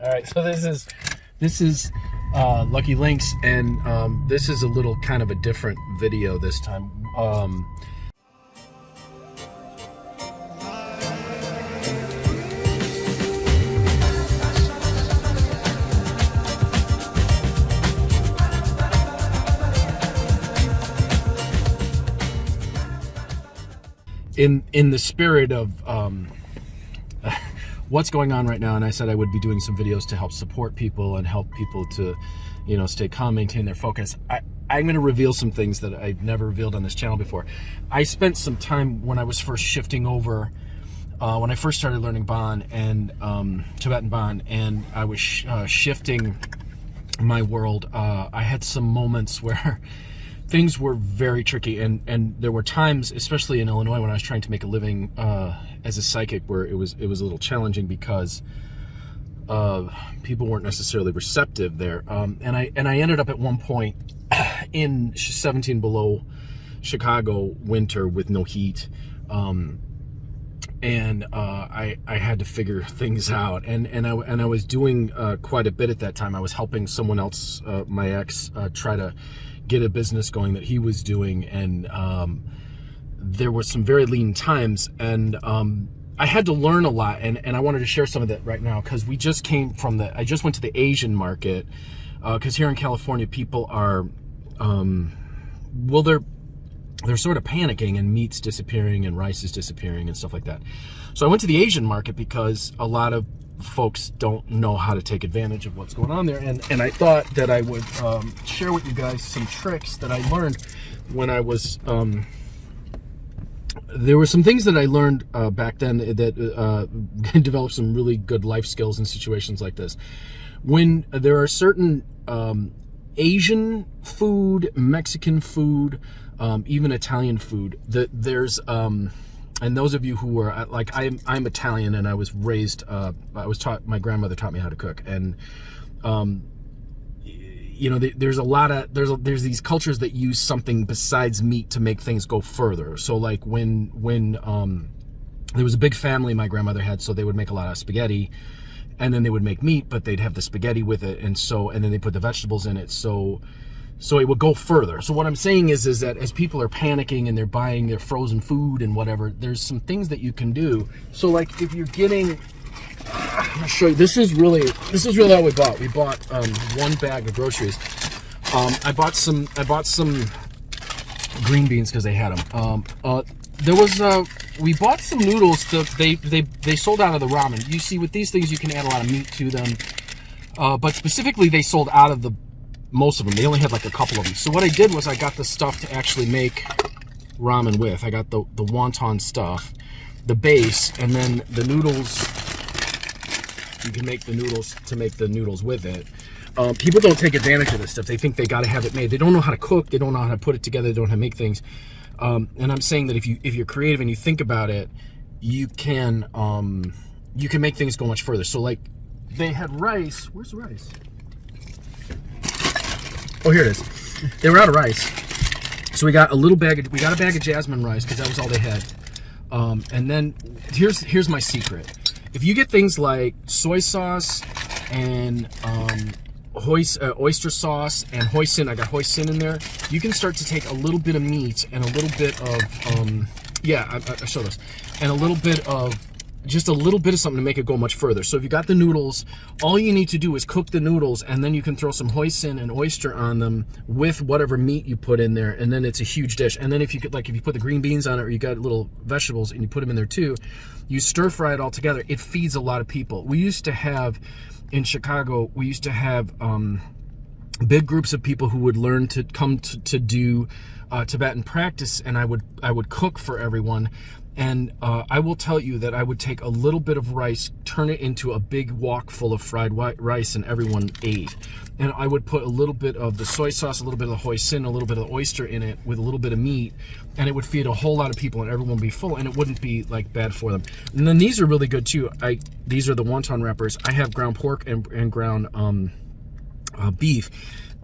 All right, so this is Lucky Links, and this is a little kind of a different video this time. In the spirit of what's going on right now, and I said I would be doing some videos to help support people and help people to, stay calm, maintain their focus. I'm going to reveal some things that I've never revealed on this channel before. I spent some time when I was first shifting over, when I first started learning Bon and Tibetan Bon, and I was shifting my world. I had some moments where things were very tricky, and there were times, especially in Illinois, when I was trying to make a living as a psychic, where it was a little challenging because people weren't necessarily receptive there. And I ended up at one point in 17 below Chicago winter with no heat, and I had to figure things out, and I was doing quite a bit at that time. I was helping someone else, my ex, try to get a business going that he was doing, and there were some very lean times, and I had to learn a lot, and I wanted to share some of that right now, because we just came from I just went to the Asian market, because here in California people are well, they're sort of panicking, and meat's disappearing and rice is disappearing and stuff like that. So I went to the Asian market because a lot of folks don't know how to take advantage of what's going on there, and I thought that I would share with you guys some tricks that I learned when I was there were some things that I learned back then that developed some really good life skills in situations like this. When there are certain Asian food, Mexican food, even Italian food, that there's and those of you who are like, I'm Italian, and I was raised, I was taught, my grandmother taught me how to cook, and there's a lot of there's these cultures that use something besides meat to make things go further. So like when there was a big family my grandmother had, so they would make a lot of spaghetti, and then they would make meat, but they'd have the spaghetti with it, and then they put the vegetables in it, so it would go further. So what I'm saying is that as people are panicking and they're buying their frozen food and whatever, there's some things that you can do. So like if you're getting, I'm gonna show you, this is really all we bought. We bought one bag of groceries. I bought some green beans because they had them. We bought some noodles. They sold out of the ramen. You see, with these things you can add a lot of meat to them, but specifically they sold out of most of them. They only had like a couple of them. So what I did was I got the stuff to actually make ramen with. I got the wonton stuff, the base, and then the noodles. You can make the noodles to make the noodles with it. People don't take advantage of this stuff. They think they got to have it made. They don't know how to cook. They don't know how to put it together. They don't know how to make things. And I'm saying that if you're creative and you think about it, you can make things go much further. So like they had rice. Where's the rice? Oh, here it is. They were out of rice, so we got a bag of jasmine rice because that was all they had. And then here's my secret: if you get things like soy sauce and oyster sauce and hoisin, I got hoisin in there. You can start to take a little bit of meat and a little bit of I show this, and just a little bit of something to make it go much further. So if you got the noodles, all you need to do is cook the noodles, and then you can throw some hoisin and oyster on them with whatever meat you put in there, and then it's a huge dish. And then if you put the green beans on it, or you got little vegetables and you put them in there too, you stir fry it all together. It feeds a lot of people. We used to have in Chicago, big groups of people who would learn to come to do Tibetan practice, and I would cook for everyone. And I will tell you that I would take a little bit of rice, turn it into a big wok full of fried white rice, and everyone ate. And I would put a little bit of the soy sauce, a little bit of the hoisin, a little bit of the oyster in it with a little bit of meat, and it would feed a whole lot of people, and everyone would be full, and it wouldn't be like bad for them. And then these are really good too. These are the wonton wrappers. I have ground pork and ground beef.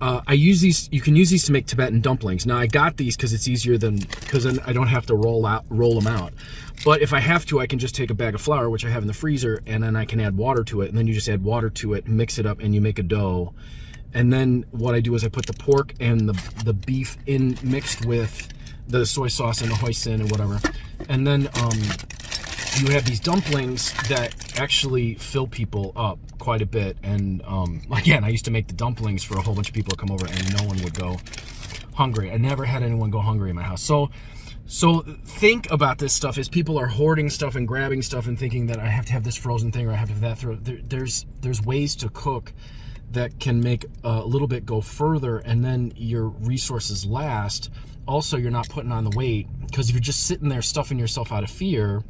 I use these. You can use these to make Tibetan dumplings. Now I got these because it's easier because then I don't have to roll them out. But if I have to, I can just take a bag of flour, which I have in the freezer, and then I can add water to it. And then you just add water to it, mix it up, and you make a dough. And then what I do is I put the pork and the beef in mixed with the soy sauce and the hoisin and whatever. And then you have these dumplings that actually fill people up quite a bit. And again, I used to make the dumplings for a whole bunch of people to come over, and no one would go hungry. I never had anyone go hungry in my house. So think about this stuff as people are hoarding stuff and grabbing stuff and thinking that I have to have this frozen thing or I have to have that. There's ways to cook that can make a little bit go further, and then your resources last. Also, you're not putting on the weight, because if you're just sitting there stuffing yourself out of fear,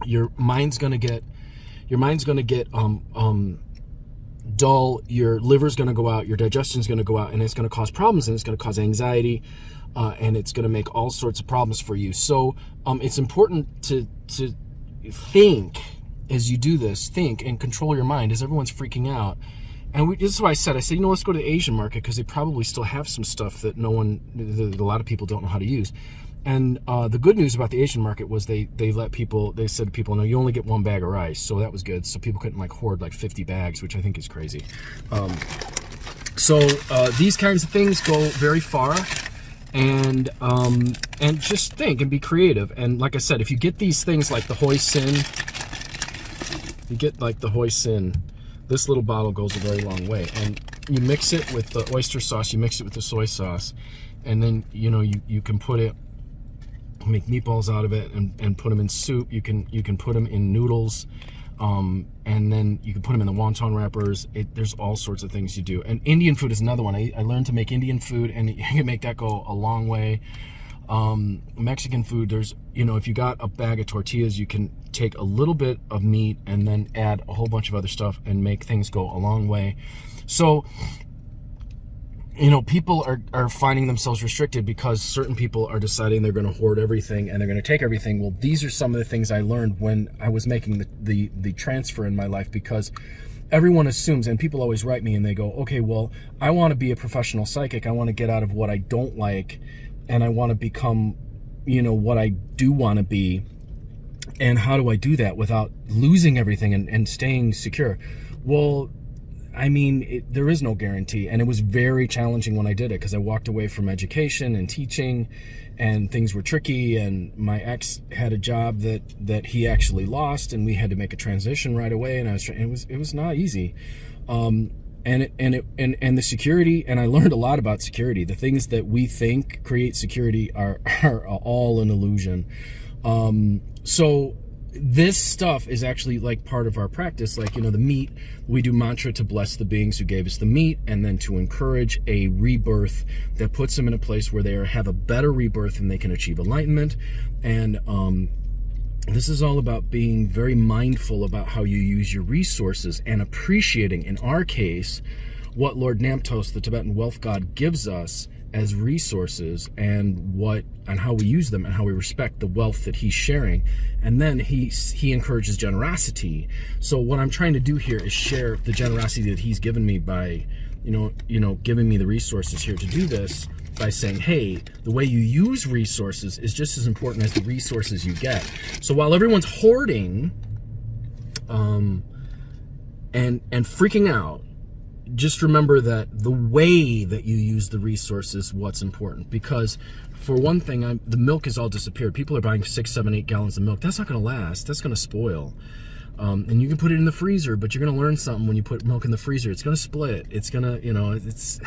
your mind's gonna get dull, your liver's gonna go out, your digestion's gonna go out, and it's gonna cause problems, and it's gonna cause anxiety, and it's gonna make all sorts of problems for you. So it's important to think as you do this, think and control your mind as everyone's freaking out. And this is why I said, let's go to the Asian market, because they probably still have some stuff that a lot of people don't know how to use. And the good news about the Asian market was they said to people, no, you only get one bag of rice. So that was good. So people couldn't hoard 50 bags, which I think is crazy. So these kinds of things go very far, and just think and be creative. And like I said, if you get these things like the hoisin, this little bottle goes a very long way. And you mix it with the oyster sauce, you mix it with the soy sauce, and then you can make meatballs out of it and put them in soup. You can put them in noodles, and then you can put them in the wonton wrappers. There's all sorts of things you do. And Indian food is another one. I learned to make Indian food, and you can make that go a long way. Mexican food, if you got a bag of tortillas, you can take a little bit of meat and then add a whole bunch of other stuff and make things go a long way. So people are finding themselves restricted because certain people are deciding they're going to hoard everything and they're going to take everything. Well, these are some of the things I learned when I was making the transfer in my life, because everyone assumes, and people always write me and they go, okay, well, I want to be a professional psychic. I want to get out of what I don't like, and I want to become, what I do want to be. And how do I do that without losing everything and staying secure? Well, there is no guarantee. And it was very challenging when I did it, because I walked away from education and teaching, and things were tricky. And my ex had a job that he actually lost, and we had to make a transition right away. And it was not easy. And the security, and I learned a lot about security. The things that we think create security are all an illusion. So this stuff is actually part of our practice. The meat, we do mantra to bless the beings who gave us the meat, and then to encourage a rebirth that puts them in a place where they have a better rebirth and they can achieve enlightenment. And this is all about being very mindful about how you use your resources and appreciating, in our case, what Lord Namtos, the Tibetan wealth god, gives us as resources, and how we use them, and how we respect the wealth that he's sharing. And then he encourages generosity. So what I'm trying to do here is share the generosity that he's given me by giving me the resources here to do this, by saying, hey, the way you use resources is just as important as the resources you get. So while everyone's hoarding and freaking out, just remember that the way that you use the resources is what's important. Because for one thing, the milk has all disappeared. People are buying 6, 7, 8 gallons of milk. That's not going to last. That's going to spoil. And you can put it in the freezer, but you're going to learn something when you put milk in the freezer. It's going to split. It's going to, it's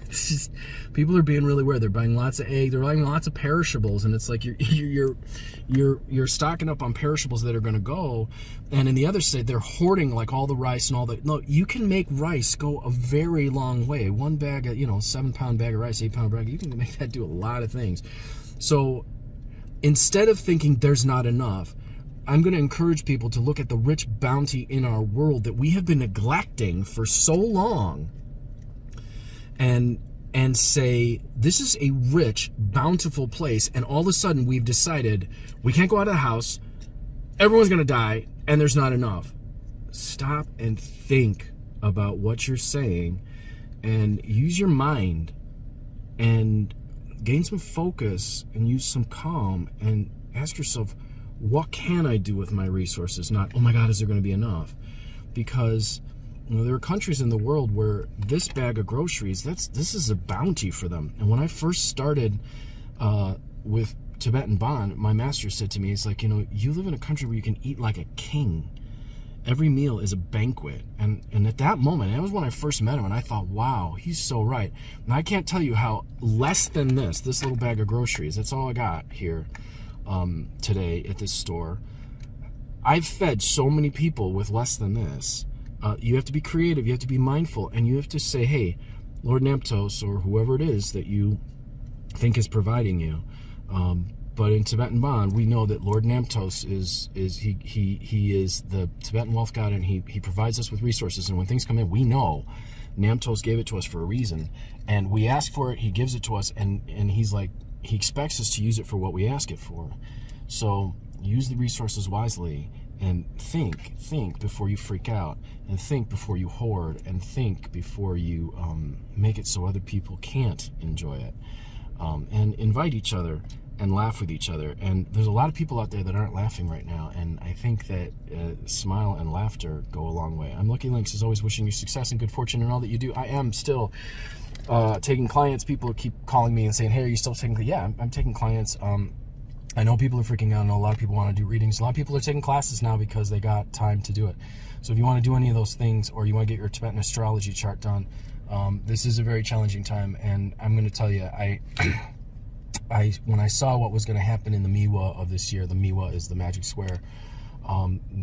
just, people are being really weird. They're buying lots of eggs. They're buying lots of perishables, and it's like you're stocking up on perishables that are going to go. And in the other state, they're hoarding all the rice and all that. No, you can make rice go a very long way. One bag of 7-pound bag of rice, 8-pound bag, you can make that do a lot of things. So instead of thinking there's not enough, I'm going to encourage people to look at the rich bounty in our world that we have been neglecting for so long, and say, this is a rich, bountiful place, and all of a sudden we've decided we can't go out of the house, everyone's going to die, and there's not enough. Stop and think about what you're saying, and use your mind and gain some focus and use some calm and ask yourself, what can I do with my resources? Not, oh my God, is there going to be enough? Because there are countries in the world where this bag of groceries, this is a bounty for them. And when I first started with Tibetan Bond, my master said to me, it's like, you live in a country where you can eat like a king. Every meal is a banquet. And at that moment, that was when I first met him, and I thought, wow, he's so right. And I can't tell you how less than this little bag of groceries, that's all I got here today at this store. I've fed so many people with less than this. You have to be creative, you have to be mindful, and you have to say, hey, Lord Namtos, or whoever it is that you think is providing you. But in Tibetan Bond, we know that Lord Namtos is the Tibetan wealth god, and he provides us with resources. And when things come in, we know Namtos gave it to us for a reason, and we ask for it, he gives it to us, and he's like, he expects us to use it for what we ask it for. So use the resources wisely, and think before you freak out, and think before you hoard, and think before you make it so other people can't enjoy it. And invite each other and laugh with each other. And there's a lot of people out there that aren't laughing right now, and I think that smile and laughter go a long way. I'm Lucky Links, as always, wishing you success and good fortune in all that you do. I am still taking clients. People keep calling me and saying, hey, are you still taking? Yeah, I'm taking clients. I know people are freaking out. I know a lot of people want to do readings. A lot of people are taking classes now because they got time to do it. So if you want to do any of those things, or you want to get your Tibetan astrology chart done, this is a very challenging time. And I'm going to tell you, when I saw what was going to happen in the Miwa of this year, the Miwa is the magic square.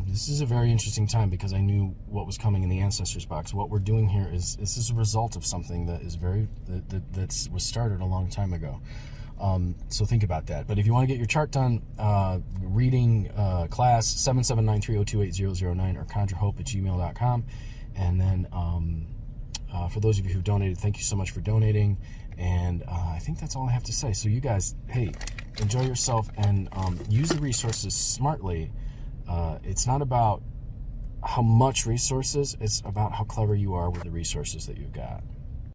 This is a very interesting time because I knew what was coming in the Ancestors box. What we're doing here is a result of something that is that was started a long time ago. So think about that. But if you want to get your chart done, reading class 779-302-8009 or conjurehope@gmail.com. And then for those of you who've donated, thank you so much for donating. And I think that's all I have to say. So you guys, hey, enjoy yourself and use the resources smartly. It's not about how much resources, it's about how clever you are with the resources that you've got.